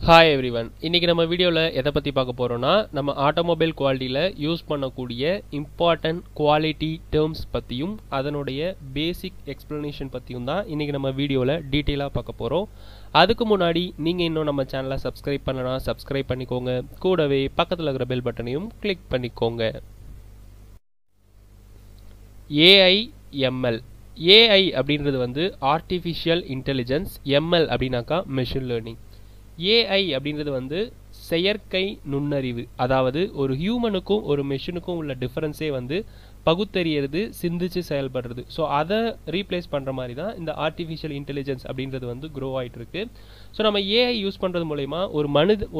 Hi everyone. இன்றைக்கி நம்ம வீடியோவில் எதை பற்றி பார்க்க போகிறோன்னா, நம்ம ஆட்டோமொபைல் குவாலிட்டியில் யூஸ் பண்ணக்கூடிய இம்பார்ட்டன்ட் குவாலிட்டி டேர்ம்ஸ் பற்றியும் அதனுடைய பேசிக் எக்ஸ்ப்ளனேஷன் பற்றியும் தான் இன்றைக்கி நம்ம வீடியோவில் டீட்டெயிலாக பார்க்க போகிறோம். அதுக்கு முன்னாடி நீங்கள் இன்னும் நம்ம சேனலை சப்ஸ்கிரைப் பண்ணனா சப்ஸ்கிரைப் பண்ணிக்கோங்க. கூடவே பக்கத்தில் இருக்கிற பெல் பட்டனையும் கிளிக் பண்ணிக்கோங்க. ஏஐஎம்எல். ஏஐ அப்படின்றது வந்து ஆர்டிஃபிஷியல் இன்டெலிஜென்ஸ், எம்எல் அப்படின்னாக்கா மெஷின் லேர்னிங். ஏஐ அப்படின்றது வந்து செயற்கை நுண்ணறிவு. அதாவது ஒரு ஹியூமனுக்கும் ஒரு மெஷினுக்கும் உள்ள டிஃபரன்ஸே வந்து பகுத்தறியறது, சிந்திச்சு செயல்படுறது. ஸோ அதை ரீப்ளேஸ் பண்ணுற மாதிரி தான் இந்த ஆர்டிஃபிஷியல் இன்டெலிஜென்ஸ் அப்படின்றது வந்து க்ரோ ஆகிட்டு இருக்கு. ஸோ நம்ம ஏஐ யூஸ் பண்ணுறது மூலயமா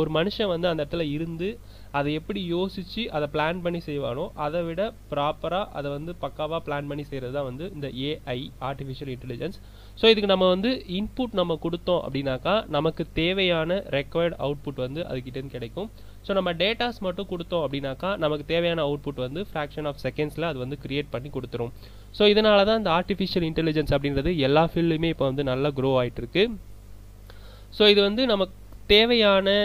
ஒரு மனுஷன் வந்து அந்த இடத்துல இருந்து அதை எப்படி யோசித்து அதை பிளான் பண்ணி செய்வானோ அதை விட ப்ராப்பராக அதை வந்து பக்காவாக பிளான் பண்ணி செய்கிறது தான் வந்து இந்த ஏஐ, ஆர்டிஃபிஷியல் இன்டெலிஜென்ஸ். ஸோ இதுக்கு நம்ம வந்து இன்புட் நம்ம கொடுத்தோம் அப்படின்னாக்கா நமக்கு தேவையான ரெக்வயர்ட் அவுட்புட் வந்து அதுக்கிட்டேருந்து கிடைக்கும். ஸோ நம்ம டேட்டாஸ் மட்டும் கொடுத்தோம் அப்படின்னாக்கா நமக்கு தேவையான அவுட்புட் வந்து ஃப்ராக்ஷன் ஆஃப் செகண்ட்ஸில் அது வந்து கிரியேட் பண்ணி கொடுத்துரும். ஸோ இதனால தான் இந்த ஆர்டிஃபிஷியல் இன்டெலிஜென்ஸ் அப்படின்றது எல்லா ஃபீல்டுலையுமே இப்போ வந்து நல்லா க்ரோ ஆகிட்டு இருக்கு. ஸோ இது வந்து நமக்கு தேவையான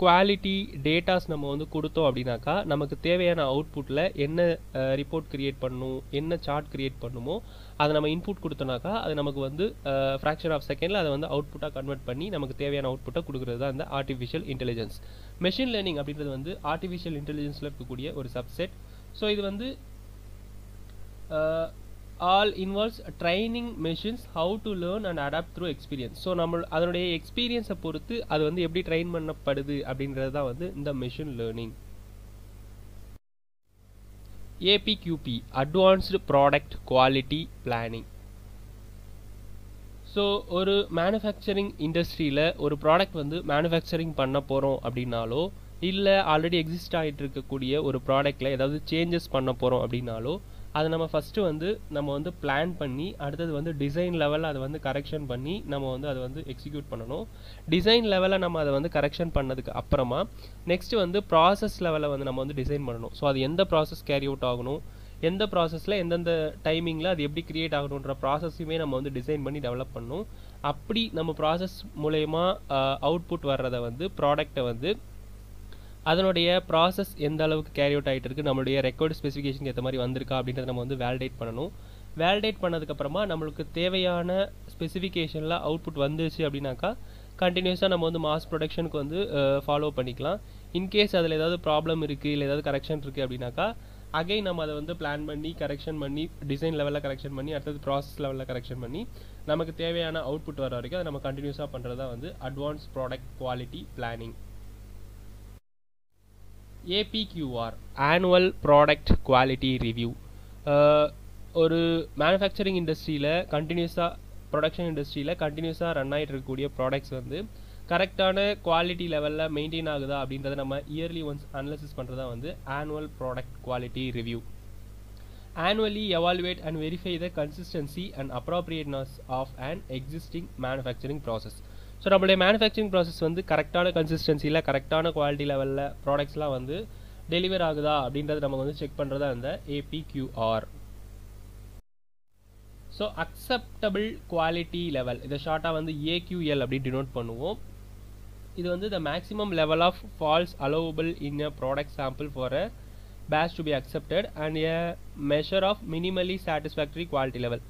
குவாலிட்டி டேட்டாஸ் நம்ம வந்து கொடுத்தோம் அப்படின்னாக்கா நமக்கு தேவையான அவுட்புட்டில் என்ன ரிப்போர்ட் கிரியேட் பண்ணணும், என்ன சார்ட் கிரியேட் பண்ணுமோ அதை நம்ம இன்புட் கொடுத்தோம்னாக்கா அது நமக்கு வந்து ஃப்ராக்ஷன் ஆஃப் செகண்டில் அதை வந்து அவுட்புட்டாக கன்வெர்ட் பண்ணி நமக்கு தேவையான அவுட்புட்டை கொடுக்குறது தான் இந்த ஆர்டிஃபிஷியல் இன்டெலிஜென்ஸ். மெஷின் லேர்னிங் அப்படின்றது வந்து ஆர்டிஃபிஷியல் இன்டெலிஜென்ஸில் இருக்கக்கூடிய ஒரு சப்செட். ஸோ இது வந்து all involves training machines how to learn and adapt through experience. So நம்ம அதனுடைய எக்ஸ்பீரியன்ஸை பொறுத்து அது வந்து எப்படி ட்ரெயின் பண்ணப்படுது அப்படின்றது தான் வந்து இந்த machine learning. ABQB, advanced product quality planning. So ஒரு மேனுஃபேக்சரிங் இண்டஸ்ட்ரியில் ஒரு ப்ராடக்ட் வந்து மேனுஃபேக்சரிங் பண்ண போகிறோம் அப்படின்னாலோ இல்லை ஆல்ரெடி எக்ஸிஸ்ட் ஆகிட்டு இருக்கக்கூடிய ஒரு ப்ராடக்டில் ஏதாவது சேஞ்சஸ் பண்ண போகிறோம் அப்படின்னாலோ அதை நம்ம ஃபஸ்ட்டு வந்து நம்ம வந்து பிளான் பண்ணி அடுத்தது வந்து டிசைன் லெவலில் அதை வந்து கரெக்ஷன் பண்ணி நம்ம வந்து அதை வந்து எக்ஸிக்யூட் பண்ணணும். டிசைன் லெவலில் நம்ம அதை வந்து கரெக்ஷன் பண்ணதுக்கு அப்புறமா நெக்ஸ்ட்டு வந்து ப்ராசஸ் லெவலில் வந்து நம்ம வந்து டிசைன் பண்ணணும். ஸோ அது எந்த ப்ராசஸ் கேரி அவுட் ஆகணும், எந்த ப்ராசஸில் எந்தெந்த டைமிங்கில் அது எப்படி கிரியேட் ஆகணுன்ற ப்ராசஸையுமே நம்ம வந்து டிசைன் பண்ணி டெவலப் பண்ணணும். அப்படி நம்ம ப்ராசஸ் மூலயமா அவுட்புட் வர்றதை வந்து ப்ராடக்டை வந்து அதனுடைய ப்ராசஸ் எந்த அளவுக்கு கேரி அவுட் ஆகிட்டு இருக்குது, நம்மளுடைய ரெக்கார்டு ஸ்பெசிஃபிகேஷனுக்கு ஏற்ற மாதிரி வந்திருக்கா அப்படின்றத நம்ம வந்து வேலிடேட் பண்ணணும். வேலிடேட் பண்ணதுக்கப்புறமா நம்மளுக்கு தேவையான ஸ்பெசிஃபிகேஷனில் அவுட்புட் வந்துருச்சு அப்படின்னாக்கா கண்டினியூஸாக நம்ம வந்து மாஸ் ப்ரொடக்ஷனுக்கு வந்து ஃபாலோ பண்ணிக்கலாம். இன்கேஸ் அதில் ஏதாவது ப்ராப்ளம் இருக்குது இல்லை ஏதாவது கரெக்ஷன் இருக்குது அப்படின்னாக்கா அகைன் நம்ம அதை வந்து பிளான் பண்ணி கரெக்ஷன் பண்ணி டிசைன் லெவலில் கரெக்ஷன் பண்ணி அடுத்தது ப்ராசஸ் லெவலில் கரெக்ஷன் பண்ணி நமக்கு தேவையான அவுட்புட் வர வரைக்கும் அதை நம்ம கண்டினியூஸாக பண்ணுறது தான் வந்து advance product quality planning. APQR, annual product quality review. ஒரு மேனுஃபேக்சரிங் இண்டஸ்ட்ரியில் ப்ரொடக்ஷன் இண்டஸ்ட்ரியில் கண்டினியூஸாக ரன் ஆகிட்டு இருக்கக்கூடிய ப்ராடக்ட்ஸ் வந்து கரெக்டான குவாலிட்டி லெவலில் மெயின்டைன் ஆகுதா அப்படின்றத நம்ம இயர்லி ஒன்ஸ் அனலிசிஸ் பண்ணுறதா வந்து annual product quality review. Annually evaluate and verify the consistency and appropriateness of an existing manufacturing process. So நம்மளுடைய மேனுஃபேக்சரிங் ப்ராசஸ் வந்து கரெக்டான கன்சிஸ்டன்சியில் கரெக்டான குவாலிட்டி லெவலில் ப்ராடக்ட்ஸ்லாம் வந்து டெலிவர் ஆகுதா அப்படின்றத நம்ம வந்து செக் பண்ணுறதா இந்த APQR. So acceptable quality level, இதை ஷார்ட்டாக வந்து AQL அப்படின்னு டினோட் பண்ணுவோம். இது வந்து the maximum level of falls allowable in a product sample for a batch to be accepted and a measure of minimally satisfactory quality level.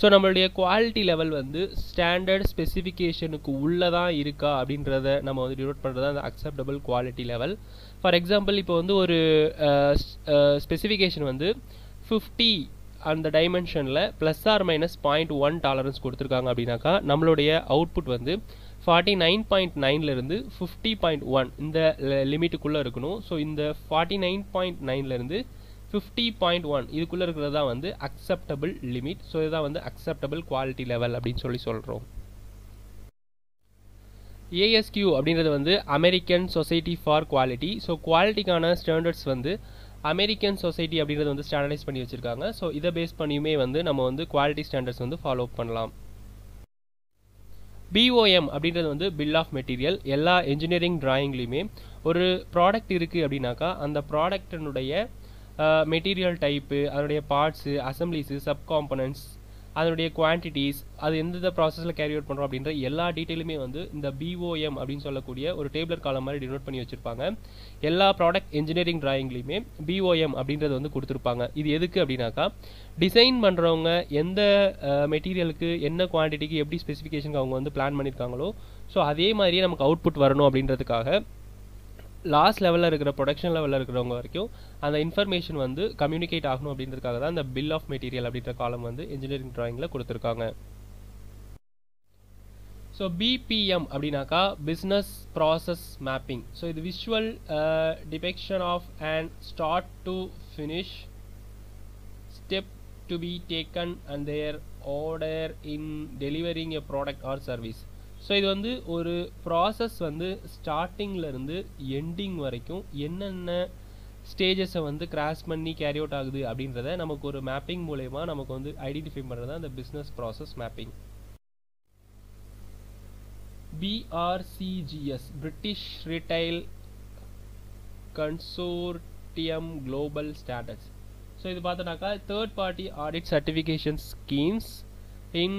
So நம்மளுடைய quality level வந்து standard ஸ்பெசிஃபிகேஷனுக்கு உள்ளே தான் இருக்கா அப்படின்றத நம்ம வந்து டினோட் பண்ணுறது அந்த acceptable quality level. For example இப்போ வந்து ஒரு ஸ்பெசிஃபிகேஷன் வந்து 50 அந்த டைமென்ஷனில் +or-0.1 டாலரன்ஸ் கொடுத்துருக்காங்க அப்படின்னாக்கா நம்மளுடைய அவுட்புட் வந்து 49.9லேருந்து 50.1 இந்த லிமிட்டுக்குள்ளே இருக்கணும். ஸோ இந்த 49.9லேருந்து 50.1 இதுக்குள்ளே இருக்கிறது தான் வந்து அக்செப்டபிள் லிமிட். ஸோ இதுதான் வந்து அக்செப்டபிள் குவாலிட்டி லெவல் அப்படின்னு சொல்கிறோம். ASQ அப்படின்றது வந்து American society for quality. So குவாலிட்டிக்கான ஸ்டாண்டர்ட்ஸ் வந்து அமெரிக்கன் சொசைட்டி அப்படின்றது வந்து ஸ்டாண்டர்டைஸ் பண்ணி வச்சுருக்காங்க. ஸோ இதை பேஸ் பண்ணியுமே வந்து நம்ம வந்து குவாலிட்டி ஸ்டாண்டர்ட்ஸ் வந்து ஃபாலோ பண்ணலாம். BOM அப்படின்றது வந்து பில் ஆஃப் மெட்டீரியல். எல்லா இன்ஜினியரிங் டிராயிங்லேயுமே ஒரு ப்ராடக்ட் இருக்குது அப்படின்னாக்கா அந்த ப்ராடக்டினுடைய மெட்டீரியல் டைப்பு, அதனுடைய பார்ட்ஸு, அசம்பிளிஸு, சப் காம்பனன்ட்ஸ், அதனுடைய குவான்டிட்டிஸ், அது எந்தெந்த ப்ராசஸில் கேரி அவுட் பண்ணுறோம் அப்படின்ற எல்லா டீட்டெயிலுமே வந்து இந்த பிஓஎம் அப்படின்னு சொல்லக்கூடிய ஒரு டேபிளர் காலம் மாதிரி டினோட் பண்ணி வச்சுருப்பாங்க. எல்லா ப்ராடக்ட் இன்ஜினியரிங் டிராயிங்லேயுமே பிஓஎம் அப்படின்றது வந்து கொடுத்துருப்பாங்க. இது எதுக்கு அப்படின்னாக்கா, டிசைன் பண்ணுறவங்க எந்த மெட்டீரியலுக்கு என்ன குவான்டிட்டிக்கு எப்படி ஸ்பெசிஃபிகேஷனுக்கு அவங்க வந்து பிளான் பண்ணியிருக்காங்களோ ஸோ அதே மாதிரியே நமக்கு அவுட்புட் வரணும் அப்படின்றதுக்காக லாஸ்ட் லெவலில் இருக்கிற ப்ரொடக்ஷன் லெவலில் இருக்கிறவங்க வரைக்கும் அந்த இன்ஃபர்மேஷன் வந்து கம்யூனிகேட் ஆகணும் அப்படின்றதுக்காக தான் இந்த பில் ஆஃப் மெட்டீரியல் அப்படின்ற காலம் வந்து இன்ஜினியரிங் டிராயிங்கில் கொடுத்துருக்காங்க. ஸோ பிபிஎம் அப்படின்னாக்கா பிஸ்னஸ் ப்ராசஸ் மேப்பிங். ஸோ இது visual depiction of and start to finish step to be taken and their order in delivering a product or service. So இது வந்து ஒரு ப்ராசஸ் வந்து ஸ்டார்டிங்லேருந்து எண்டிங் வரைக்கும் என்னென்ன ஸ்டேஜஸை வந்து கிராஸ் பண்ணி கேரி அவுட் ஆகுது அப்படின்றத நமக்கு ஒரு மேப்பிங் மூலயமா நமக்கு வந்து ஐடென்டிஃபை பண்ணுறது தான் இந்த business process mapping. BRCGS British retail consortium global standards. So இது பார்த்தோன்னாக்கா third party audit certification schemes in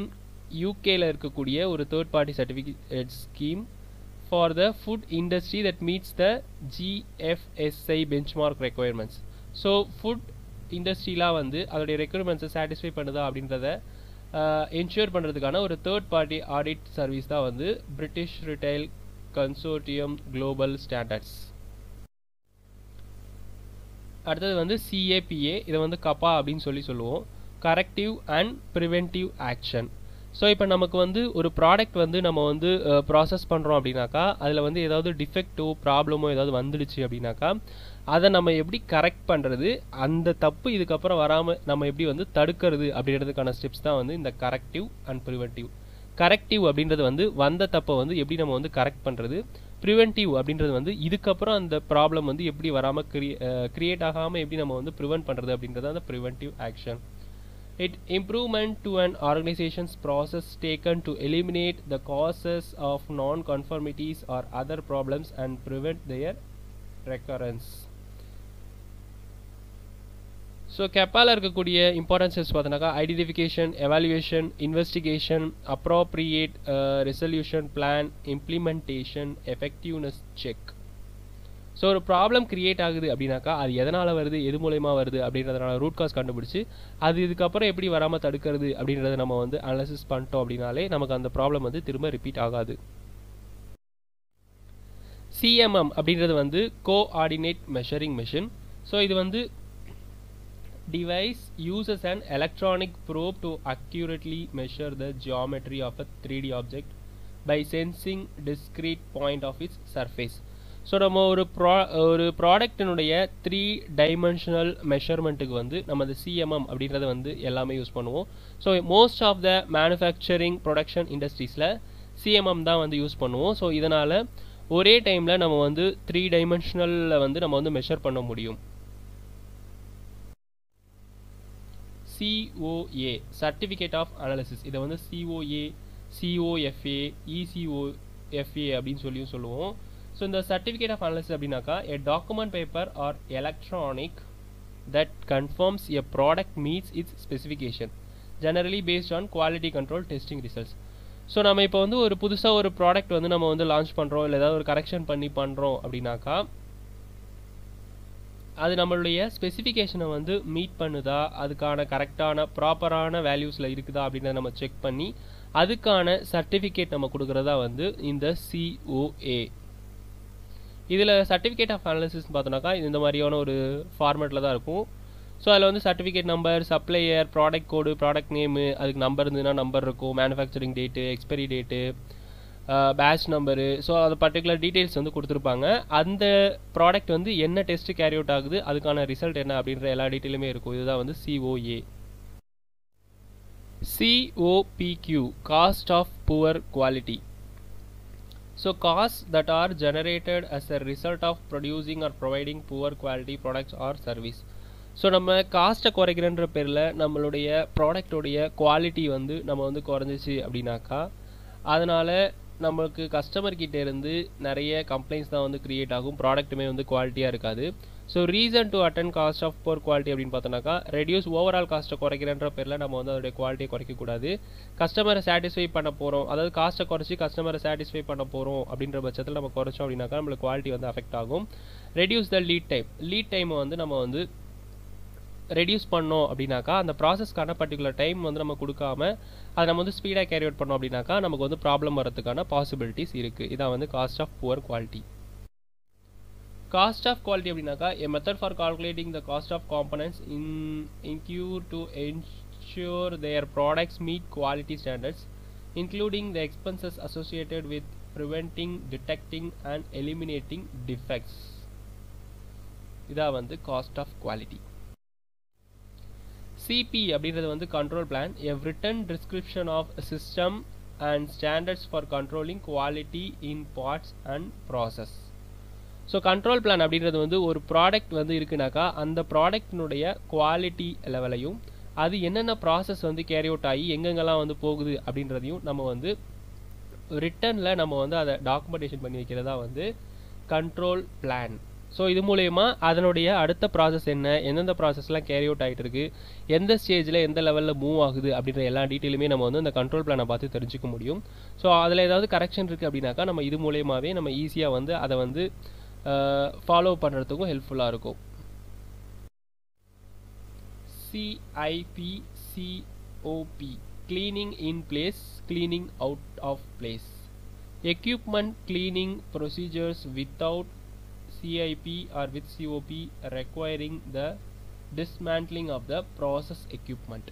யூகேல இருக்கக்கூடிய ஒரு third party certificate scheme for the food industry that meets the GFSI benchmark requirements. So food இண்டஸ்ட்ரிலாம் வந்து அதோடைய ரெக்குயர்மெண்ட்ஸை satisfy பண்ணுதா அப்படின்றத என்ஷூர் பண்ணுறதுக்கான ஒரு தேர்ட் பார்ட்டி ஆடிட் சர்வீஸ் தான் வந்து British retail consortium global standards. அடுத்தது வந்து சிஏபிஏ, இதை வந்து கப்பா அப்படின்னு சொல்லுவோம், corrective and preventive action. So இப்போ நமக்கு வந்து ஒரு ப்ராடக்ட் வந்து நம்ம வந்து ப்ராசஸ் பண்ணுறோம் அப்படின்னாக்கா அதில் வந்து ஏதாவது டிஃபெக்டோ ப்ராப்ளமோ ஏதாவது வந்துடுச்சு அப்படின்னாக்கா அதை நம்ம எப்படி கரெக்ட் பண்ணுறது, அந்த தப்பு இதுக்கப்புறம் வராமல் நம்ம எப்படி வந்து தடுக்கிறது அப்படின்றதுக்கான ஸ்டெப்ஸ் தான் வந்து இந்த கரெக்டிவ் அண்ட் ப்ரிவென்டிவ். கரெக்டிவ் அப்படின்றது வந்து வந்த தப்பை வந்து எப்படி நம்ம வந்து கரெக்ட் பண்ணுறது, ப்ரிவென்டிவ் அப்படின்றது வந்து இதுக்கப்புறம் அந்த ப்ராப்ளம் வந்து எப்படி வராமல் கிரியேட் ஆகாமல் எப்படி நம்ம வந்து ப்ரிவென்ட் பண்ணுறது அப்படின்றது அந்த preventive action. It improvement to an organization's process taken to eliminate the causes of non-conformities or other problems and prevent their recurrence. So கெப்பாவில் இருக்கக்கூடிய இம்பார்ட்டன்ஸஸ் பார்த்தோன்னாக்கா identification, evaluation, investigation, appropriate resolution plan, implementation, effectiveness check. So ஒரு problem create ஆகுது அப்படின்னாக்கா அது எதனால் வருது, எது மூலயமா வருது அப்படின்றதுனால ரூட் காஸ் கண்டுபிடிச்சி அது இதுக்கப்புறம் எப்படி வராமல் தடுக்கிறது அப்படின்றத நம்ம வந்து அனலைசிஸ் பண்ணிட்டோம் அப்படின்னாலே நமக்கு அந்த ப்ராப்ளம் வந்து திரும்ப ரிப்பீட் ஆகாது. சிஎம்எம் அப்படின்றது வந்து கோஆர்டினேட் மெஷரிங் மிஷின். ஸோ இது வந்து device uses an electronic probe to accurately measure the geometry of a 3D object by sensing discrete point of its surface. So நம்ம ஒரு ப்ராடக்டினுடைய 3 டைமென்ஷனல் மெஷர்மெண்ட்டுக்கு வந்து நம்ம இந்த சிஎம்எம் அப்படின்றத வந்து எல்லாமே யூஸ் பண்ணுவோம். So most of the manufacturing production இண்டஸ்ட்ரீஸில் சிஎம்எம் தான் வந்து யூஸ் பண்ணுவோம். ஸோ இதனால் ஒரே டைமில் நம்ம வந்து 3 டைமென்ஷனலில் வந்து நம்ம வந்து மெஷர் பண்ண முடியும். COA சர்டிஃபிகேட் ஆஃப் அனாலிசிஸ், இதை வந்து COA, COFA, ECOFA அப்படின்னு சொல்லுவோம். ஸோ இந்த சர்டிஃபிகேட் ஆஃப் அனாலிசிஸ் அப்படின்னாக்கா a document paper or electronic that confirms a product meets its specification generally based on quality control testing results. So நம்ம இப்போ வந்து ஒரு புதுசாக ஒரு ப்ராடக்ட் வந்து நம்ம வந்து லான்ச் பண்ணுறோம், இல்லை ஏதாவது ஒரு கரெக்ஷன் பண்ணி பண்ணுறோம் அப்படின்னாக்கா அது நம்மளுடைய ஸ்பெசிஃபிகேஷனை வந்து மீட் பண்ணுதா, அதுக்கான கரெக்டான ப்ராப்பரான வேல்யூஸில் இருக்குதா அப்படின்றத நம்ம செக் பண்ணி அதுக்கான சர்டிஃபிகேட் நம்ம கொடுக்குறதா வந்து இந்த COA. இதில் சர்டிஃபிகேட் ஆஃப் அனாலிசிஸ் பார்த்தோன்னாக்கா இந்த மாதிரியான ஒரு ஃபார்மேட்டில் தான் இருக்கும். ஸோ அதில் வந்து certificate number, supplier, product code, product name, அதுக்கு நம்பர் இருந்ததுன்னா நம்பர் இருக்கும், manufacturing date, expiry date, batch number, so அது பர்டிகுலர் டீட்டெயில்ஸ் வந்து கொடுத்துருப்பாங்க. அந்த ப்ராடக்ட் வந்து என்ன டெஸ்ட் கேரி அவுட் ஆகுது, அதுக்கான ரிசல்ட் என்ன அப்படின்ற எல்லா டீட்டெயிலுமே இருக்கும். இதுதான் வந்து COA. COPQ cost of poor quality. So cost that are generated as a result of producing or providing poor quality products or service. So நம்ம காஸ்ட்டை குறைக்கிறன்ற பேரில் நம்மளுடைய ப்ராடக்டோடைய குவாலிட்டி வந்து நம்ம வந்து குறைஞ்சிச்சு அப்படின்னாக்கா அதனால் நம்மளுக்கு கஸ்டமர்கிட்ட இருந்து நிறைய கம்ப்ளைண்ட்ஸ் தான் வந்து க்ரியேட் ஆகும், ப்ராடக்ட்டுமே வந்து குவாலிட்டியாக இருக்காது. So reason to attain cost of poor quality அப்படின்னு பார்த்தோம்னாக்கா ரெடியூஸ் ஓவரால் காஸ்ட்டை குறைக்கிறன்ற பேரில் நம்ம வந்து அதோடைய குவாலிட்டியை குறைக்கக்கூடாது. கஸ்டமரை சாட்டிஸ்ஃபை பண்ண போகிறோம், அதாவது காஸ்ட்டை குறைச்சி கஸ்டமரை சாட்டிஸ்ஃபை பண்ண போகிறோம் அப்படின்ற பட்சத்தில் நம்ம குறைச்சோம் அப்படின்னாக்கா நம்மளுக்கு குவாலிட்டி வந்து அஃபெக்ட் ஆகும். ரெடியூஸ் த லீட் டைமை வந்து நம்ம வந்து ரெடியூஸ் பண்ணோம் அப்படின்னாக்கா அந்த ப்ராசஸ்க்கான பர்டிகுலர் டைம் வந்து நம்ம கொடுக்காம அதை நம்ம வந்து ஸ்பீடாக கேரி அவுட் பண்ணோம் அப்படின்னாக்கா நமக்கு வந்து ப்ராப்ளம் வரதுக்கான பாசிபிலிட்டிஸ் இருக்குது. இதான் வந்து cost of poor quality. Cost of quality அப்படின்னாக்கா a method for calculating the cost of components incurred to ensure their products meet quality standards, including the expenses associated with preventing, detecting and eliminating defects. இதான் வந்து cost of quality. CP அப்படின்றது வந்து control plan, a written description of a system and standards for controlling quality in parts and process. So control plan அப்படின்றது வந்து ஒரு product வந்து இருக்குனாக்கா அந்த ப்ராடக்டினுடைய quality லெவலையும் அது என்னென்ன ப்ராசஸ் வந்து கேரி அவுட் ஆகி எங்கெங்கெல்லாம் வந்து போகுது அப்படின்றதையும் நம்ம வந்து ரிட்டனில் நம்ம வந்து அதை டாக்குமெண்டேஷன் பண்ணி வைக்கிறதா வந்து கண்ட்ரோல் பிளான். ஸோ இது மூலயமா அதனுடைய அடுத்த ப்ராசஸ் என்ன, எந்தெந்த ப்ராசஸ்லாம் கேரி அவுட் ஆகிட்டு இருக்கு, எந்த ஸ்டேஜில் எந்த லெவலில் மூவ் ஆகுது அப்படின்ற எல்லா டீட்டெயிலுமே நம்ம வந்து அந்த கண்ட்ரோல் பிளானை பார்த்து தெரிஞ்சுக்க முடியும். ஸோ அதில் ஏதாவது கரெக்ஷன் இருக்குது அப்படின்னாக்கா நம்ம இது மூலயமாவே நம்ம ஈஸியாக வந்து அதை வந்து ஃபாலோ பண்ணுறதுக்கும் ஹெல்ப்ஃபுல்லாக இருக்கும். CIP cleaning in place, cleaning out of place. Equipment cleaning procedures without CIP or with COP requiring the dismantling of the process equipment.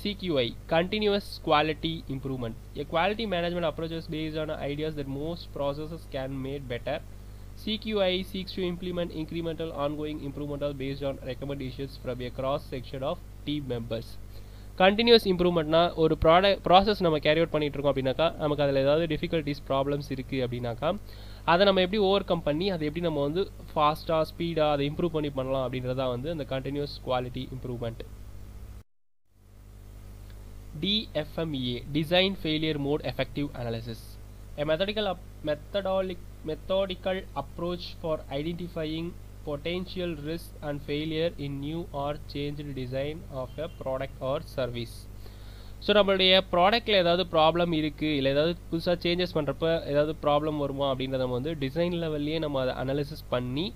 CQI continuous quality improvement. A quality management approach is based on ideas that most processes can made better. CQI seeks to implement incremental ongoing improvement based on recommendations from a cross section of team members. Continuous இம்ப்ரூவ்மெண்ட்னா ஒரு process நம்ம carry out பண்ணிட்டு இருக்கோம் அப்படின்னாக்கா நமக்கு அதில் ஏதாவது difficulties problems இருக்குது அப்படின்னாக்கா அதை நம்ம எப்படி ஓவர் கம் பண்ணி அதை எப்படி நம்ம வந்து ஃபாஸ்ட்டாக ஸ்பீடாக அதை இம்ப்ரூவ் பண்ணலாம் அப்படின்றதா வந்து அந்த continuous quality improvement. DFMEA Design Failure Mode Effective Analysis. A methodical approach for identifying potential risk and failure in new or changed design of a product or service. So நம்மளுடைய ப்ராடக்ட்டில் ஏதாவது ப்ராப்ளம் இருக்குது இல்லை ஏதாவது புதுசாக சேஞ்சஸ் பண்ணுறப்ப ஏதாவது problem வருமா அப்படின்றத நம்ம வந்து டிசைன் லெவல்லையே நம்ம அதை அனாலிசிஸ் பண்ணி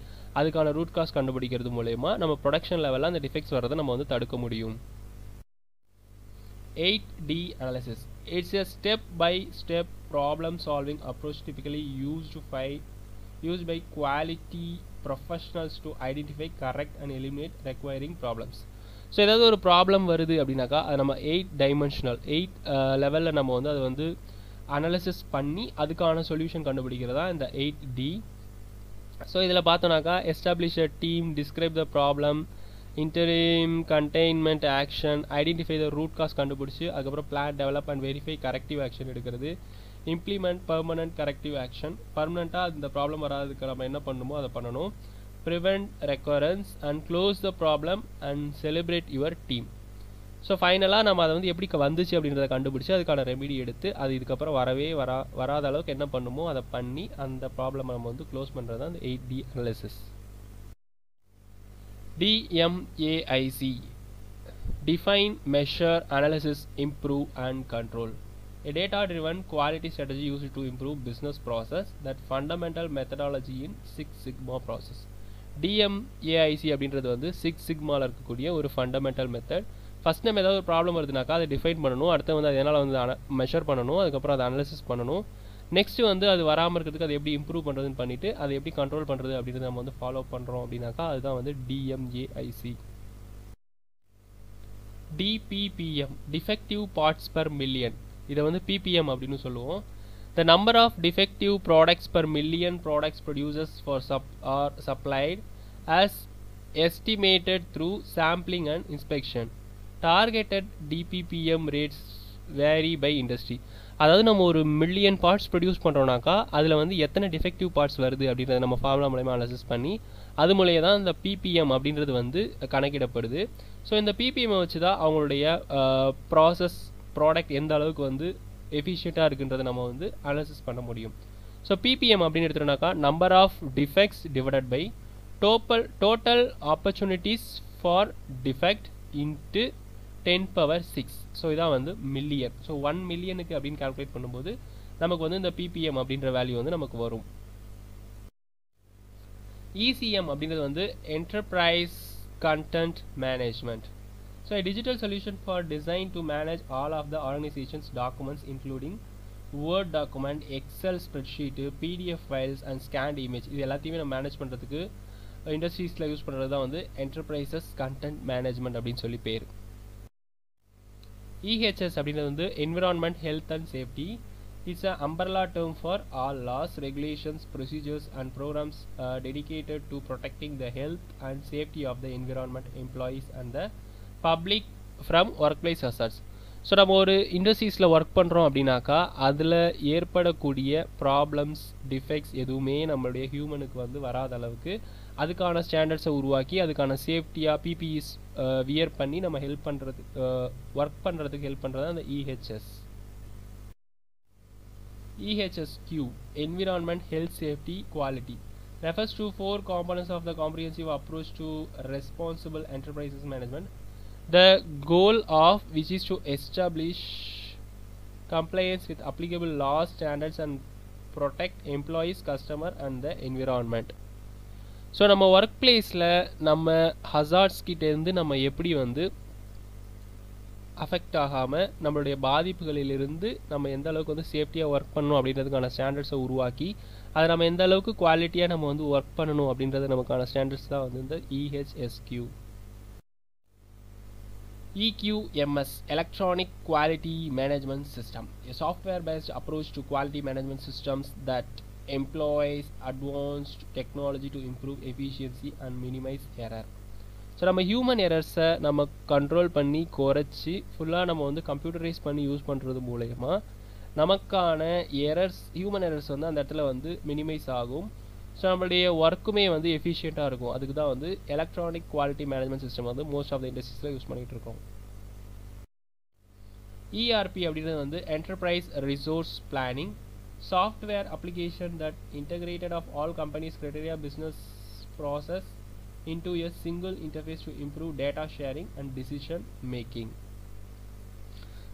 அதுக்கான ரூட் காஸ் கண்டுபிடிக்கிறது மூலயமா நம்ம ப்ரொடக்ஷன் லெவலில் அந்த டிஃபெக்ட்ஸ் வரதை நம்ம வந்து தடுக்க முடியும். 8D analysis. It's a step-by-step problem-solving approach typically used by quality professionals to identify, correct and eliminate requiring problems. So ஏதாவது ஒரு ப்ராப்ளம் வருது அப்படின்னாக்கா அது நம்ம 8 லெவலில் நம்ம வந்து அதை வந்து அனாலிசிஸ் பண்ணி அதுக்கான சொல்யூஷன் கண்டுபிடிக்கிறதா இந்த 8D. ஸோ இதில் பார்த்தோன்னாக்கா establish a team, describe the problem, interim containment action, identify the root cause கண்டுபிடிச்சி அதுக்கப்புறம் plan develop and verify corrective action எடுக்கிறது, இம்ப்ளிமெண்ட் பர்மனன்ட் கரெக்டிவ் ஆக்ஷன், பர்மனெண்ட்டாக இந்த ப்ராப்ளம் வராதுக்கு நம்ம என்ன பண்ணணுமோ அதை பண்ணணும், prevent recurrence and close the problem and celebrate your team. So ஃபைனலாக நம்ம அதை வந்து எப்படி வந்துச்சு அப்படின்றத கண்டுபிடிச்சி அதுக்கான ரெமிடி எடுத்து அது இதுக்கப்புறம் வராத அளவுக்கு என்ன பண்ணுமோ அதை பண்ணி அந்த ப்ராப்ளம் நம்ம வந்து க்ளோஸ் பண்ணுறது தான் அந்த 8D analysis. DMAIC Define, Measure, Analysis, Improve and Control. A data-driven quality strategy used to improve business process. That fundamental methodology in Six Sigma process. DMAIC அப்படின்றது வந்து 6 சிக்மாவில் இருக்கக்கூடிய ஒரு ஃபண்டமெண்டல் மெத்தட். ஃபஸ்ட் நம்ம ஏதாவது ஒரு ப்ராப்ளம் வருதுனாக்கா அதை டிஃபைன் பண்ணணும், அடுத்து வந்து அது என்னால் வந்து மெஷர் பண்ணணும், அதுக்கப்புறம் அதை அனாலிசிஸ் பண்ணணும், நெக்ஸ்ட் வந்து அது வராமல் இருக்கிறதுக்கு அதை எப்படி இம்ப்ரூவ் பண்ணுறதுன்னு பண்ணிவிட்டு அதை எப்படி கண்ட்ரோல் பண்ணுறது அப்படின்றத நம்ம வந்து ஃபாலோ பண்ணுறோம் அப்படின்னாக்கா அதுதான் வந்து DMAIC. DPPM Defective Parts Per Million. இதை வந்து PPM அப்படின்னு சொல்லுவோம். The number of defective products per million products produced or supplied as estimated through sampling and inspection. Targeted DPPM rates vary by industry. அதாவது நம்ம ஒரு மில்லியன் பார்ட்ஸ் ப்ரொடியூஸ் பண்ணுறோம்னாக்கா அதில் வந்து எத்தனை டிஃபெக்டிவ் பார்ட்ஸ் வருது அப்படின்றத நம்ம ஃபார்முலா மூலமாக அனாலிசிஸ் பண்ணி அது மூலையே தான் இந்த PPM அப்படின்றது வந்து கணக்கிடப்படுது. ஸோ இந்த PPM வச்சு தான் அவங்களுடைய ப்ராடக்ட் எந்த அளவுக்கு வந்து எஃபிஷியண்ட்டாக இருக்குன்றதை நம்ம வந்து அனாலிசிஸ் பண்ண முடியும். ஸோ பிபிஎம் அப்படின்னு எடுத்துட்டோம்னாக்கா number of defects divided by total opportunities for defect into 10⁻6. So இதான் வந்து மில்லியன். ஸோ 1 மில்லியனுக்கு அப்படின்னு கால்குலேட் பண்ணும்போது நமக்கு வந்து இந்த பிபிஎம் அப்படின்ற வேல்யூ வந்து நமக்கு வரும். இசிஎம் அப்படின்றது வந்து enterprise content management. So a digital solution for design to manage all of the organization's documents including Word document, Excel spreadsheet, PDF files and scanned image. இது எல்லாத்தையுமே நம்ம மேனேஜ் பண்ணுறதுக்கு இண்டஸ்ட்ரீஸில் யூஸ் பண்ணுறது தான் வந்து என்டர்பிரைசஸ் கண்டென்ட் மேனேஜ்மெண்ட் அப்படின்னு சொல்லி பேர். EHS அப்படின்றது வந்து environment health and safety. It's a umbrella term for all laws, regulations, procedures and programs dedicated to protecting the health and safety of the environment, employees and the public from workplace hazards. So நம்ம ஒரு இண்டஸ்ட்ரீஸில் work பண்ணுறோம் அப்படின்னாக்கா அதில் ஏற்படக்கூடிய problems defects எதுவுமே நம்மளுடைய ஹியூமனுக்கு வந்து வராத அளவுக்கு அதுக்கான ஸ்டாண்டர்ட்ஸை உருவாக்கி அதுக்கான சேஃப்டியாக பிபிஇஸ் வியர் பண்ணி நம்ம ஹெல்ப் பண்ணுறது ஒர்க் பண்ணுறதுக்கு ஹெல்ப் பண்ணுறது அந்த EHS. EHSQ, Environment, Health, Safety, Quality, refers to 4 components of the comprehensive approach to responsible enterprises management, the goal of which is to establish compliance with applicable laws, standards and protect employees, customer and the environment. So நம்ம work பிளேஸில் நம்ம hazards கிட்டேருந்து நம்ம எப்படி வந்து affect ஆகாமல் நம்மளுடைய பாதிப்புகளிலிருந்து நம்ம எந்த அளவுக்கு வந்து சேஃப்டியாக ஒர்க் பண்ணணும் அப்படின்றதுக்கான ஸ்டாண்டர்ட்ஸை உருவாக்கி அதை நம்ம எந்த அளவுக்கு குவாலிட்டியாக நம்ம வந்து ஒர்க் பண்ணணும் அப்படின்றது நமக்கான ஸ்டாண்டர்ட்ஸ் தான் வந்து இந்த EHSQ. EQMS, Electronic Quality Management System, a software-based approach to quality management systems that employs advanced technology to improve efficiency and minimize error. So நம்ம ஹியூமன் எரர்ஸை நம்ம கண்ட்ரோல் பண்ணி குறைச்சி ஃபுல்லாக நம்ம வந்து கம்ப்யூட்டரைஸ் பண்ணி யூஸ் பண்ணுறது மூலயமா நமக்கான எரர்ஸ் ஹியூமன் எரர்ஸ் வந்து அந்த இடத்துல வந்து மினிமைஸ் ஆகும். ஸோ நம்மளுடைய ஒர்க்குமே வந்து எஃபிஷியண்ட்டாக இருக்கும். அதுக்கு தான் வந்து எலக்ட்ரானிக் குவாலிட்டி மேனேஜ்மெண்ட் சிஸ்டம் வந்து மோஸ்ட் ஆஃப் த இண்டஸ்ட்ரீஸில் யூஸ் பண்ணிகிட்டு இருக்கோம். ERP அப்படின்றது வந்து enterprise resource planning, software application that integrated of all companies criteria business process into a single interface to improve data sharing and decision making.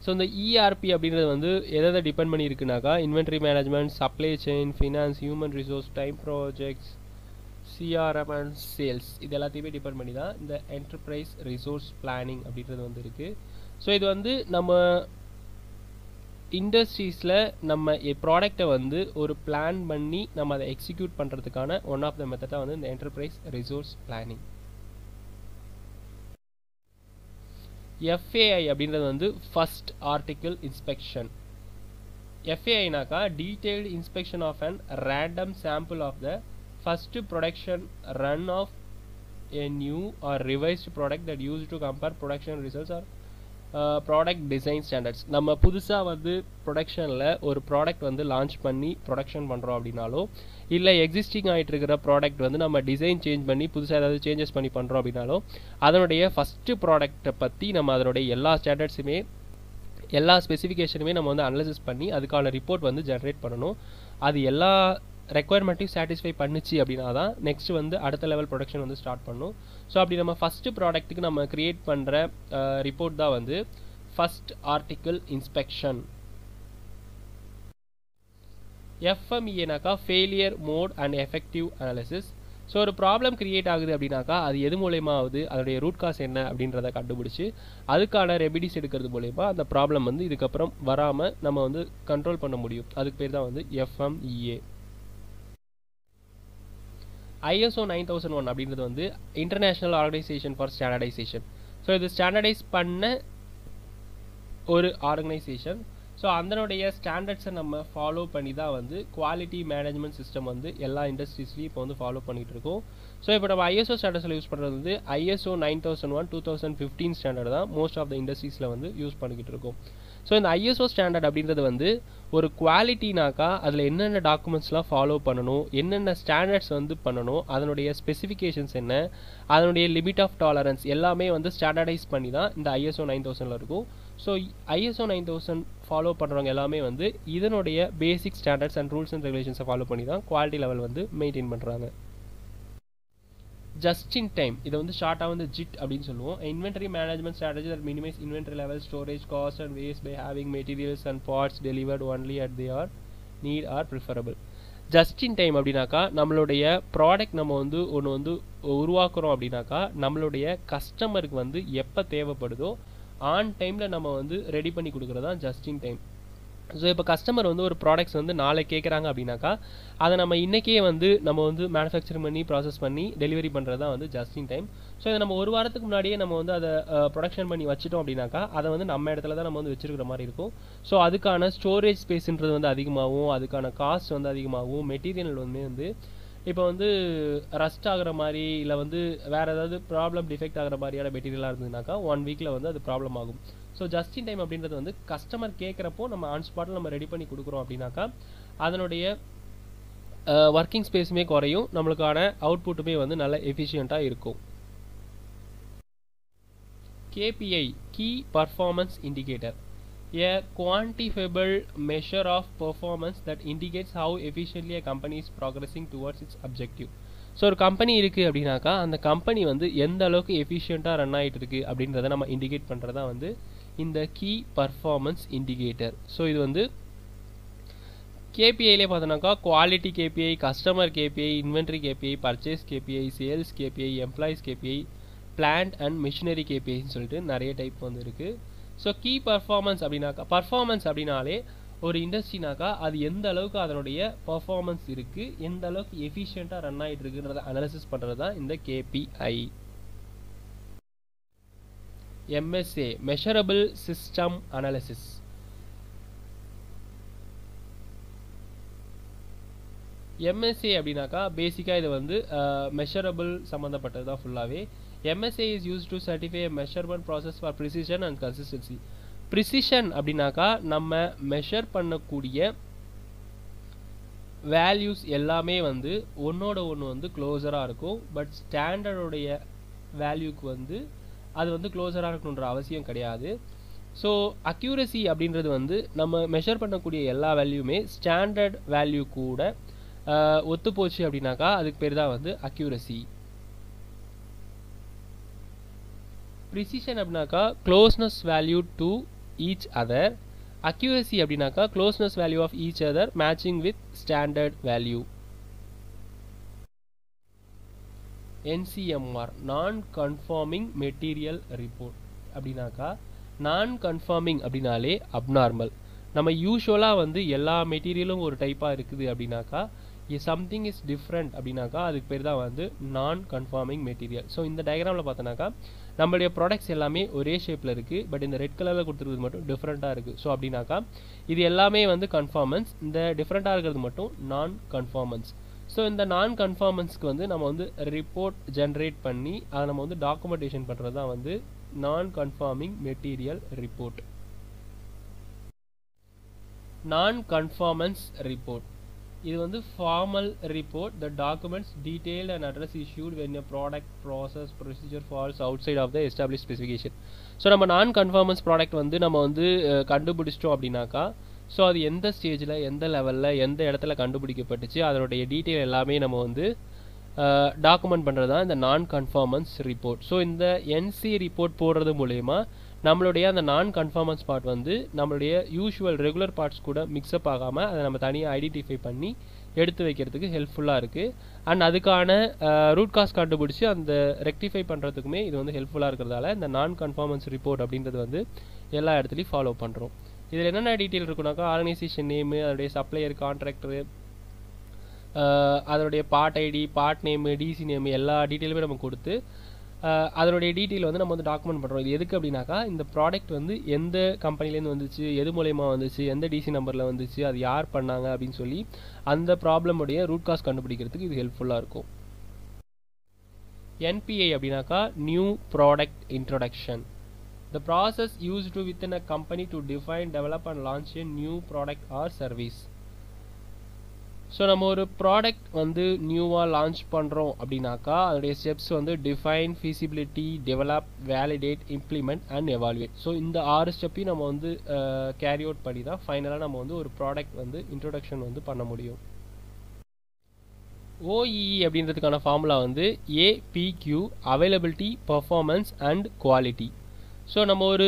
So இந்த ERP அப்படின்றது வந்து எதை depend பண்ணி இருக்குனாக்கா inventory management, supply chain, finance, human resource, time projects, CRM and sales இது எல்லாத்தையுமே depend பண்ணி தான் இந்த என்டர்பிரைஸ் ரிசோர்ஸ் பிளானிங் அப்படின்றது வந்து இருக்குது. ஸோ இது வந்து நம்ம இண்டஸ்ட்ரீஸில் நம்ம ப்ராடக்டை வந்து ஒரு பிளான் பண்ணி நம்ம அதை எக்ஸிக்யூட் பண்ணுறதுக்கான ஒன் ஆஃப் த மெத்தடாக வந்து இந்த என்டர்பிரைஸ் ரிசோர்ஸ் பிளானிங். FAI அப்படின்றது வந்து ஃபர்ஸ்ட் ஆர்டிக்கிள் இன்ஸ்பெக்ஷன். FAIனாக்கா detailed inspection of an random sample of the first production run of a new or revised product that used to compare production results or product design standards. நம்ம புதுசாக வந்து ப்ரொடக்ஷனில் ஒரு product வந்து launch பண்ணி production பண்ணுறோம் அப்படின்னாலோ இல்லை எக்ஸிஸ்டிங் ஆகிட்டு இருக்கிற ப்ராடக்ட் வந்து நம்ம டிசைன் சேஞ்ச் பண்ணி புதுசாக ஏதாவது சேஞ்சஸ் பண்ணி பண்ணுறோம் அப்படின்னாலோ அதனுடைய ஃபஸ்ட்டு ப்ராடக்ட்டை பற்றி நம்ம அதனுடைய எல்லா ஸ்டாண்டர்ட்ஸுமே எல்லா ஸ்பெசிஃபிகேஷனுமே நம்ம வந்து அனலைசிஸ் பண்ணி அதுக்கான ரிப்போர்ட் வந்து ஜென்ரேட் பண்ணணும். அது எல்லா ரெக்குயர்மெண்ட்டையும் சாட்டிஸ்ஃபை பண்ணிச்சு அப்படின்னா தான் நெக்ஸ்ட் வந்து அடுத்த லெவல் ப்ரொடக்ஷன் வந்து ஸ்டார்ட் பண்ணும். ஸோ அப்படி நம்ம ஃபஸ்ட்டு ப்ராடக்ட்டுக்கு நம்ம க்ரியேட் பண்ணுற ரிப்போர்ட் தான் வந்து ஃபஸ்ட் ஆர்டிக்கிள் இன்ஸ்பெக்ஷன். FMEAனாக்கா failure mode and effective analysis. So ஒரு ப்ராப்ளம் க்ரியேட் ஆகுது அப்படின்னாக்கா அது எது மூலயமா ஆகுது, அதோடைய ரூட் காஸ் என்ன அப்படின்றத கண்டுபிடிச்சி அதுக்கான ரெமிடிஸ் எடுக்கிறது மூலயமா அந்த ப்ராப்ளம் வந்து இதுக்கப்புறம் வராமல் நம்ம வந்து கண்ட்ரோல் பண்ண முடியும். அதுக்கு பேர் தான் வந்து FMEA. ISO 9001 அப்படின்றது வந்து international organisation for standardisation. So இது ஸ்டாண்டர்டைஸ் பண்ண ஒரு ஆர்கனைசேஷன். ஸோ அதனுடைய ஸ்டாண்டர்ட்ஸை நம்ம ஃபாலோ பண்ணி தான் வந்து குவாலிட்டி மேனேஜ்மெண்ட் சிஸ்டம் வந்து எல்லா இண்டஸ்ட்ரீஸ்லையும் இப்போ வந்து ஃபாலோ பண்ணிகிட்டு இருக்கோம். ஸோ இப்போ நம்ம ISO ஸ்டாண்டர்ட்ஸில் யூஸ் பண்ணுறது வந்து ISO 9001 2015 ஸ்டாண்டர்ட் தான் மோஸ்ட் ஆஃப் த இண்டஸ்ட்ரீஸில் வந்து யூஸ் பண்ணிக்கிட்டு இருக்கோம். ஸோ இந்த ISO ஸ்டாண்டர்ட் அப்படின்றது வந்து ஒரு குவாலிட்டினாக்கா அதில் என்னென்ன டாக்குமெண்ட்ஸ்லாம் ஃபாலோ பண்ணணும், என்னென்ன ஸ்டாண்டர்ட்ஸ் வந்து பண்ணணும், அதனுடைய ஸ்பெசிஃபிகேஷன்ஸ் என்ன, அதனுடைய லிமிட் ஆஃப் டாலரன்ஸ் எல்லாமே வந்து ஸ்டாண்டர்டைஸ் பண்ணி தான் இந்த ISO 9000 இருக்கும். ஸோ ISO 9000 ஃபாலோ பண்ணுறவங்க எல்லாமே வந்து இதனுடைய basic standards and rules and ரெகுலேஷன்ஸை ஃபாலோ பண்ணி தான் குவாலிட்டி லெவல் வந்து மெயின்டைன் பண்ணுறாங்க. ஜஸ்ட் இன் டைம் இதை வந்து ஷார்ட்டாக வந்து ஜிட் அப்படின்னு சொல்லுவோம். Inventory management strategy that minimise inventory level, storage cost and waste by having materials and parts delivered only at their need or preferable. Just in time அப்படின்னாக்கா நம்மளுடைய product நம்ம வந்து ஒன்று வந்து உருவாக்குறோம் அப்படின்னாக்கா நம்மளுடைய கஸ்டமருக்கு வந்து எப்போ தேவைப்படுதோ ஆன் டைமில் நம்ம வந்து ரெடி பண்ணி கொடுக்குறது தான் ஜஸ்ட் இன் டைம். ஸோ இப்போ கஸ்டமர் வந்து ஒரு ப்ராடக்ட்ஸ் வந்து நாளை கேட்குறாங்க அப்படின்னாக்கா அதை நம்ம இன்றைக்கே வந்து நம்ம வந்து மேனுஃபேக்சரிங் பண்ணி ப்ராசஸ் பண்ணி டெலிவரி பண்ணுறது தான் வந்து ஜஸ்ட் இன் டைம். ஸோ இதை நம்ம ஒரு வாரத்துக்கு முன்னாடியே நம்ம வந்து அதை ப்ரொடக்ஷன் பண்ணி வச்சிட்டோம் அப்படின்னாக்கா அதை வந்து நம்ம இடத்துல தான் நம்ம வந்து வச்சிருக்கிற மாதிரி இருக்கும். ஸோ அதுக்கான ஸ்டோரேஜ் ஸ்பேஸ்ன்றது வந்து அதிகமாகவும் அதுக்கான காஸ்ட் வந்து அதிகமாகவும் மெட்டீரியல் வந்து இப்போ வந்து ரஸ்ட் ஆகிற மாதிரி இல்லை வந்து வேறு ஏதாவது ப்ராப்ளம் டிஃபெக்ட் ஆகிற மாதிரியான மெட்டீரியலாக இருந்ததுனாக்கா 1 வீக்கில் வந்து அது ப்ராப்ளம் ஆகும். ஸோ ஜஸ்ட் இன் டைம் அப்படின்றது வந்து கஸ்டமர் கேட்குறப்போ நம்ம ஆன் ஸ்பாட்டில் நம்ம ரெடி பண்ணி கொடுக்குறோம் அப்படின்னாக்கா அதனுடைய ஒர்க்கிங் ஸ்பேஸுமே குறையும், நம்மளுக்கான அவுட்புட்டுமே வந்து நல்ல எஃபிஷியண்ட்டாக இருக்கும். KPI Key Performance Indicator, a quantifiable measure of performance that indicates how efficiently a company is progressing towards its objective. So ஒரு கம்பெனி இருக்குது அப்படின்னாக்கா அந்த கம்பெனி வந்து எந்த அளவுக்கு எஃபிஷியண்ட்டாக ரன் ஆகிட்டு இருக்கு அப்படின்றத நம்ம இண்டிகேட் பண்ணுறது தான் வந்து இந்த கீ பர்ஃபார்மன்ஸ் இண்டிகேட்டர். ஸோ இது வந்து கேபிஐலே பார்த்தோன்னாக்கா quality KPI, customer KPI, inventory KPI, purchase KPI, sales KPI, employees KPI, plant and machinery கேபிஐன்னு சொல்லிட்டு நிறைய டைப் வந்து இருக்குது. ஸோ கீ பர்ஃபார்மன்ஸ் அப்படின்னாக்கா பர்ஃபார்மன்ஸ் அப்படின்னாலே ஒரு இண்டஸ்ட்ரினாக்கா அது எந்த அளவுக்கு அதனுடைய பர்ஃபார்மன்ஸ் இருக்குது, எந்த அளவுக்கு எஃபிஷியண்ட்டாக ரன் ஆகிட்டு இருக்குன்றத அனாலிசிஸ் பண்ணுறது தான் இந்த KPI. MSA measurable system analysis. MSA அப்படின்னாக்கா பேசிக்காக இது வந்து மெஷரபிள் சம்மந்தப்பட்டது தான் ஃபுல்லாகவே. MSA is used to certify a measurement process for precision and consistency. Precision அப்படின்னாக்கா நம்ம மெஷர் பண்ணக்கூடிய வேல்யூஸ் எல்லாமே வந்து ஒன்னோட ஒன்று வந்து க்ளோஸராக இருக்கும். பட் ஸ்டாண்டர்டோடைய வேல்யூக்கு வந்து அது வந்து க்ளோஸராக இருக்கணுன்ற அவசியம் கிடையாது. ஸோ அக்யூரசி அப்படின்றது வந்து நம்ம மெஷர் பண்ணக்கூடிய எல்லா வேல்யூமே ஸ்டாண்டர்ட் வேல்யூ கூட ஒத்து போச்சு அப்படின்னாக்கா அதுக்கு பேர் தான் வந்து அக்யூரசி. ப்ரிசிஷன் அப்படின்னாக்கா closeness value to each other. Accuracy அப்படின்னாக்கா closeness value of each other matching with standard value. NCMR non conforming material report அப்படின்னாக்கா நான் கன்ஃபார்மிங் அப்படின்னாலே அப்நார்மல். நம்ம யூஸ்வலாக வந்து எல்லா மெட்டீரியலும் ஒரு டைப்பாக இருக்குது அப்படின்னாக்கா சம்திங் இஸ் டிஃப்ரெண்ட் அப்படின்னாக்கா அதுக்கு பேர் தான் வந்து நான் கன்ஃபார்மிங் மெட்டீரியல். ஸோ இந்த டயக்ராமில் பார்த்தோன்னாக்கா நம்மளுடைய ப்ராடக்ட்ஸ் எல்லாமே ஒரே ஷேப்பில் இருக்குது, பட் இந்த ரெட் கலரில் கொடுத்துருக்கிறது மட்டும் டிஃப்ரெண்ட்டாக இருக்குது. ஸோ அப்படின்னாக்கா இது எல்லாமே வந்து கன்ஃபார்மன்ஸ், இந்த டிஃப்ரெண்ட்டாக இருக்கிறது மட்டும் நான் கன்ஃபார்மன்ஸ். ஸோ இந்த நான் கன்ஃபார்மன்ஸ்க்கு வந்து நம்ம வந்து ரிப்போர்ட் ஜென்ரேட் பண்ணி அதை நம்ம வந்து டாக்குமெண்டேஷன் பண்ணுறது தான் வந்து நான் கன்ஃபார்மிங் மெட்டீரியல் ரிப்போர்ட். நான் கன்ஃபார்மன்ஸ் ரிப்போர்ட் இது வந்து formal report that documents detailed and address issued when a product, process, procedure falls outside of the established specification. So நம்ம நான் கன்ஃபார்மன்ஸ் ப்ராடக்ட் வந்து நம்ம வந்து கண்டுபிடிச்சிட்டோம் அப்படின்னாக்கா ஸோ அது எந்த ஸ்டேஜில் எந்த லெவலில் எந்த இடத்துல கண்டுபிடிக்கப்பட்டுச்சு அதனுடைய டீட்டெயில் எல்லாமே நம்ம வந்து டாக்குமெண்ட் பண்ணுறது தான் இந்த நான் கன்ஃபார்மன்ஸ் ரிப்போர்ட். ஸோ இந்த NC ரிப்போர்ட் போடுறது மூலயமா நம்மளுடைய அந்த நான் கன்ஃபார்மன்ஸ் பார்ட் வந்து நம்மளுடைய யூஷுவல் ரெகுலர் பார்ட்ஸ் கூட மிக்ஸ்அப் ஆகாமல் அதை நம்ம தனியாக ஐடென்டிஃபை பண்ணி எடுத்து வைக்கிறதுக்கு ஹெல்ப்ஃபுல்லாக இருக்குது. அண்ட் அதுக்கான ரூட் காஸ் கண்டுபிடிச்சி அந்த ரெக்டிஃபை பண்ணுறதுக்குமே இது வந்து ஹெல்ப்ஃபுல்லாக இருக்கிறதால இந்த நான் கன்ஃபார்மன்ஸ் ரிப்போர்ட் அப்படின்றது வந்து எல்லா இடத்துலையும் ஃபாலோ பண்ணுறோம். இதில் என்னென்ன டீட்டெயில் இருக்குனாக்கா ஆர்கனைசேஷன் நேமு, அதோடைய சப்ளையர், கான்ட்ராக்டரு, அதனுடைய part ID, part name, DC name எல்லா டீட்டெயிலுமே நம்ம கொடுத்து அதனுடைய டீட்டெயில் வந்து நம்ம வந்து டாக்குமெண்ட் பண்ணுறோம். இது எதுக்கு அப்படின்னாக்கா இந்த ப்ராடக்ட் வந்து எந்த கம்பெனிலேருந்து வந்துச்சு, எது மூலயமா வந்துச்சு, எந்த டிசி நம்பரில் வந்துச்சு, அது யார் பண்ணாங்க அப்படின்னு சொல்லி அந்த ப்ராப்ளமுடைய ரூட் காஸ் கண்டுபிடிக்கிறதுக்கு இது ஹெல்ப்ஃபுல்லாக இருக்கும். NPI அப்படின்னாக்கா new product introduction. The process used within a company to define, develop and launch a new product or service. So நம்ம ஒரு ப்ராடக்ட் வந்து நியூவாக லான்ச் பண்ணுறோம் அப்படின்னாக்கா அதோடைய ஸ்டெப்ஸ் வந்து define, feasibility, develop, validate, implement and evaluate. So இந்த 6 ஸ்டெப்பையும் நம்ம வந்து கேரி அவுட் பண்ணி தான் ஃபைனலாக நம்ம வந்து ஒரு ப்ராடக்ட் வந்து இன்ட்ரோடக்ஷன் வந்து பண்ண முடியும். OEE அப்படின்றதுக்கான ஃபார்முலா வந்து APQ, availability, performance and quality. So நம்ம ஒரு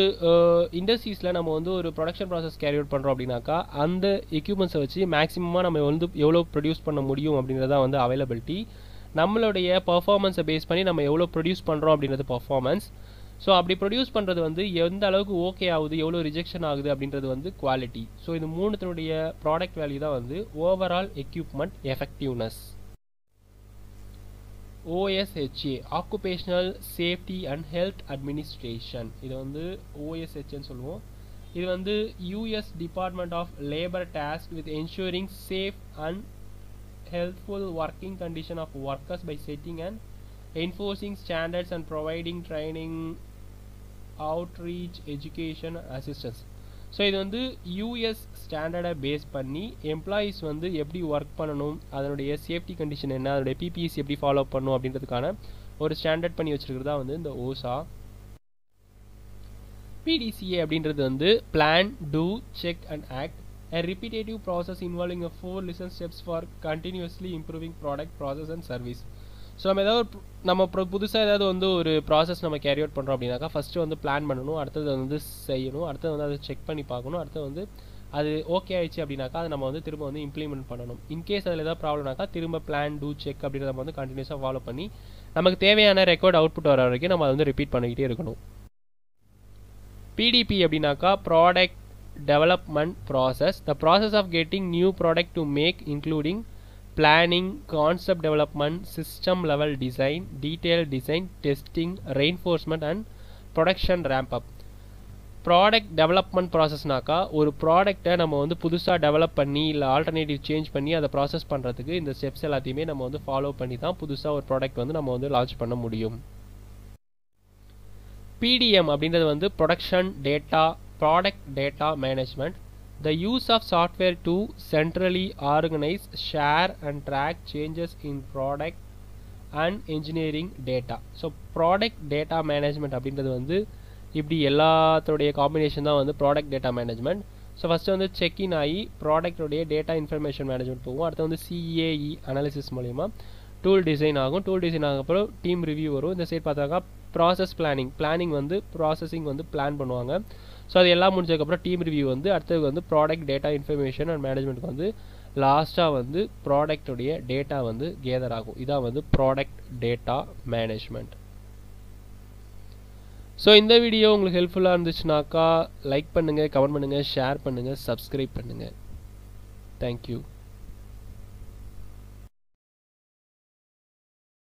இண்டஸ்ட்ரீஸில் நம்ம வந்து ஒரு ப்ரொடக்ஷன் ப்ராசஸ் கேரி அவுட் பண்ணுறோம் அப்படின்னாக்கா அந்த எக்யூப்மெண்ட்ஸை வச்சு மேக்ஸிமமாக நம்ம வந்து எவ்வளோ ப்ரொடியூஸ் பண்ண முடியும் அப்படின்றதான் வந்து அவைலபிலிட்டி. நம்மளுடைய பர்ஃபார்மன்ஸை பேஸ் பண்ணி நம்ம எவ்வளோ ப்ரொடியூஸ் பண்ணுறோம் அப்படின்றது பர்ஃபார்மன்ஸ். ஸோ அப்படி ப்ரொடியூஸ் பண்ணுறது வந்து எந்த அளவுக்கு ஓகே ஆகுது, எவ்வளோ ரிஜெக்ஷன் ஆகுது அப்படின்றது வந்து குவாலிட்டி. ஸோ இது மூணுத்தினுடைய ப்ராடக்ட் வேல்யூ தான் வந்து overall equipment effectiveness. OSHA, occupational safety and health administration. இது வந்து OSHAன்னு சொல்லுவோம். இது வந்து US department of labour task with ensuring safe and healthful working condition of workers by setting and enforcing standards and providing training, outreach, education, assistance. So இது வந்து US ஸ்டாண்டர்டை base பண்ணி எம்ப்ளாயீஸ் வந்து எப்படி ஒர்க் பண்ணணும், அதனுடைய சேஃப்டி கண்டிஷன் என்ன, அதனுடைய PPEs எப்படி ஃபாலோ பண்ணணும் அப்படின்றதுக்கான ஒரு ஸ்டாண்டர்ட் பண்ணி வச்சுருக்கிறதா வந்து இந்த OSHA. PDCA அப்படின்றது வந்து plan, do, check and act, a repetitive process involving 4 listen steps for continuously improving product, process and service. So நம்ம புதுசாக ஏதாவது வந்து ஒரு ப்ராசஸ் நம்ம கேரி அவுட் பண்ணுறோம் அப்படின்னாக்கா ஃபஸ்ட்டு வந்து பிளான் பண்ணணும், அடுத்தது வந்து செய்யணும், அடுத்தது வந்து அதை செக் பண்ணி பார்க்கணும், அடுத்தது வந்து அது ஓகே ஆயிடுச்சு அப்படின்னாக்கா அதை நம்ம வந்து திரும்ப வந்து இம்ப்ளிமெண்ட் பண்ணணும். இன்கேஸ் அதில் ஏதாவது ப்ராப்ளம்னாக்கா திரும்ப பிளான், டூ, செக் அப்படின்றத நம்ம வந்து கண்டினியூஸாக ஃபாலோ பண்ணி நமக்கு தேவையான ரெக்கார்ட் அவுட்புட் வர வரைக்கும் நம்ம அதை வந்து ரிப்பீட் பண்ணிக்கிட்டே இருக்கணும். PDP அப்படின்னாக்கா product development process, the process of getting new product to make including planning, concept development, system level design, detailed design, testing, reinforcement and production ramp up. Product development ப்ராசஸ்னாக்கா ஒரு ப்ராடக்டை நம்ம வந்து புதுசாக டெவலப் பண்ணி இல்லை ஆல்டர்னேட்டிவ் சேஞ்ச் பண்ணி அதை ப்ராசஸ் பண்ணுறதுக்கு இந்த ஸ்டெப்ஸ் எல்லாத்தையுமே நம்ம வந்து ஃபாலோ பண்ணி தான் புதுசாக ஒரு ப்ராடக்ட் வந்து நம்ம வந்து லான்ச் பண்ண முடியும். PDM அப்படின்றது வந்து production data, product data management, the use of software to centrally organize, share and track changes in product and engineering data. So product data management அப்படின்றது வந்து இப்படி எல்லாத்தோடைய காம்பினேஷன் தான் வந்து product data management. So first வந்து check in ஆகி ப்ராடக்டோடைய data information management போகும். அடுத்து வந்து CAE அனாலிசிஸ் மூலிமா டூல் டிசைன் ஆகும். டூல் டிசைன் ஆகப்பறம் டீம் ரிவ்யூ வரும். இந்த சைட் பார்த்தாக்கா ப்ராசஸ் பிளானிங் வந்து ப்ராசஸிங் வந்து பிளான் பண்ணுவாங்க. ஸோ அது எல்லாம் முடிஞ்சதுக்கப்புறம் டீம் ரிவ்யூ வந்து அடுத்தது வந்து ப்ராடக்ட் டேட்டா இன்ஃபர்மேஷன் அண்ட் மேனேஜ்மெண்ட்டுக்கு வந்து லாஸ்ட்டாக வந்து ப்ராடக்டோடைய டேட்டா வந்து கேதர் ஆகும். இதான் வந்து ப்ராடக்ட் டேட்டா மேனேஜ்மெண்ட். ஸோ இந்த வீடியோ உங்களுக்கு ஹெல்ப்ஃபுல்லாக இருந்துச்சுனாக்கா லைக் பண்ணுங்கள், கமெண்ட் பண்ணுங்கள், ஷேர் பண்ணுங்கள், சப்ஸ்கிரைப் பண்ணுங்கள். தேங்க்யூ.